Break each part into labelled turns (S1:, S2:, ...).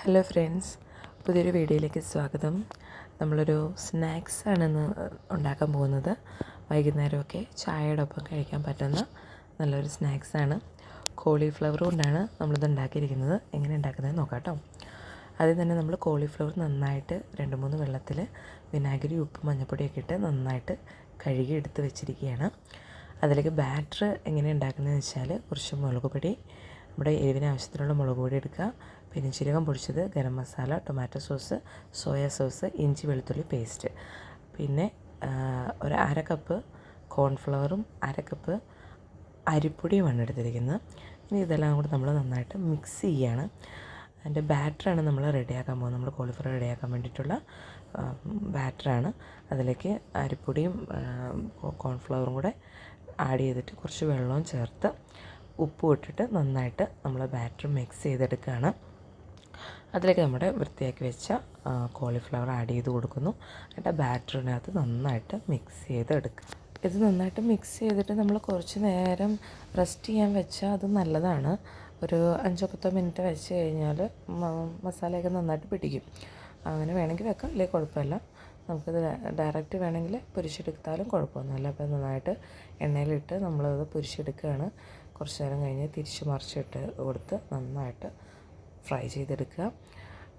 S1: Hello friends, പുതിയൊരു വീഡിയോയിലേക്ക് സ്വാഗതം. നമ്മളൊരു സ്നാക്സാണ് ഇന്ന് ഉണ്ടാക്കാൻ പോകുന്നത്. വൈകുന്നേരമൊക്കെ ചായയുടെ ഒപ്പം കഴിക്കാൻ പറ്റുന്ന നല്ലൊരു സ്നാക്സാണ്. കോളിഫ്ലവർ കൊണ്ടാണ് നമ്മളിത് ഉണ്ടാക്കിയിരിക്കുന്നത്. എങ്ങനെ ഉണ്ടാക്കുന്നതെന്ന് നോക്കാം കേട്ടോ. ആദ്യം തന്നെ നമ്മൾ കോളിഫ്ലവർ നന്നായിട്ട് 2-3 വെള്ളത്തിൽ വിനാഗിരി, ഉപ്പ്, മഞ്ഞൾപ്പൊടിയൊക്കെ ഇട്ട് നന്നായിട്ട് കഴുകി എടുത്ത് വെച്ചിരിക്കുകയാണ്. അതിലേക്ക് ബാറ്റർ എങ്ങനെ ഉണ്ടാക്കുന്നതെന്ന് വെച്ചാൽ കുറച്ച് മുളക് പൊടി, നമ്മുടെ എരിവിന് ആവശ്യത്തിനുള്ള മുളക് പൊടി എടുക്കുക, പെരുംജീരകം പൊടിച്ചത്, garam masala, tomato sauce, soya sauce, ഇഞ്ചി വെളുത്തുള്ളി പേസ്റ്റ്, പിന്നെ ഒരു 1/2 കപ്പ് കോൺഫ്ലവറും 1/2 കപ്പ് അരിപ്പൊടിയുമാണ് എടുത്തിരിക്കുന്നത്. ഇനി ഇതെല്ലാം കൂടി നമ്മൾ നന്നായിട്ട് മിക്സ് ചെയ്യുകയാണ്. അതിൻ്റെ ബാറ്ററാണ് നമ്മൾ റെഡിയാക്കാൻ പോകുന്നത്. നമ്മൾ കോളിഫ്ലവർ റെഡിയാക്കാൻ വേണ്ടിയിട്ടുള്ള ബാറ്ററാണ്. അതിലേക്ക് അരിപ്പൊടിയും കോൺഫ്ലവറും കൂടെ ആഡ് ചെയ്തിട്ട് കുറച്ച് വെള്ളവും ചേർത്ത് ഉപ്പും ഇട്ടിട്ട് നന്നായിട്ട് നമ്മൾ ബാറ്റർ മിക്സ് ചെയ്തെടുക്കുകയാണ്. അതിലേക്ക് നമ്മുടെ വൃത്തിയാക്കി വെച്ച കോളിഫ്ലവർ ആഡ് ചെയ്ത് കൊടുക്കുന്നു. എന്നിട്ട് ബാറ്ററിനകത്ത് നന്നായിട്ട് മിക്സ് ചെയ്തെടുക്കുക. ഇത് നന്നായിട്ട് മിക്സ് ചെയ്തിട്ട് നമ്മൾ കുറച്ച് നേരം റെസ്റ്റ് ചെയ്യാൻ വെച്ചാൽ അത് നല്ലതാണ്. ഒരു 5-10 മിനിറ്റ് വെച്ച് കഴിഞ്ഞാൽ മസാലയൊക്കെ നന്നായിട്ട് പിടിക്കും. അങ്ങനെ വേണമെങ്കിൽ വെക്കാം, അല്ലെങ്കിൽ കുഴപ്പമില്ല. നമുക്കത് ഡയറക്റ്റ് വേണമെങ്കിൽ പൊരിച്ചെടുത്താലും കുഴപ്പമൊന്നുമില്ല. അപ്പോൾ നന്നായിട്ട് എണ്ണയിലിട്ട് നമ്മളത് പൊരിച്ചെടുക്കുകയാണ്. കുറച്ച് നേരം കഴിഞ്ഞ് തിരിച്ച് മറിച്ചിട്ട് കൊടുത്ത് നന്നായിട്ട് ഫ്രൈ ചെയ്തെടുക്കുക.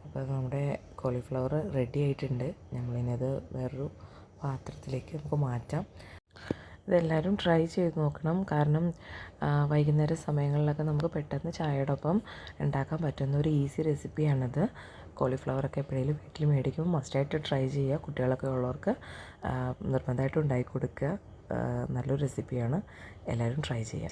S1: അപ്പോൾ നമ്മുടെ കോളിഫ്ലവർ റെഡി ആയിട്ടുണ്ട്. നമ്മളിനി അത് വേറൊരു പാത്രത്തിലേക്ക് നമുക്ക് മാറ്റാം. ഇതെല്ലാവരും ട്രൈ ചെയ്ത് നോക്കണം. കാരണം വൈകുന്നേര സമയങ്ങളിലൊക്കെ നമുക്ക് പെട്ടെന്ന് ചായയുടെ ഒപ്പം ഉണ്ടാക്കാൻ പറ്റുന്ന ഒരു ഈസി റെസിപ്പിയാണിത്. കോളിഫ്ലവറൊക്കെ എപ്പോഴേലും വീട്ടിൽ മേടിക്കുമ്പോൾ മസ്റ്റായിട്ട് ട്രൈ ചെയ്യുക. കുട്ടികളൊക്കെ ഉള്ളവർക്ക് നിർബന്ധമായിട്ടും ഉണ്ടാക്കി കൊടുക്കുക. നല്ലൊരു റെസിപ്പിയാണ്. എല്ലാവരും ട്രൈ ചെയ്യുക.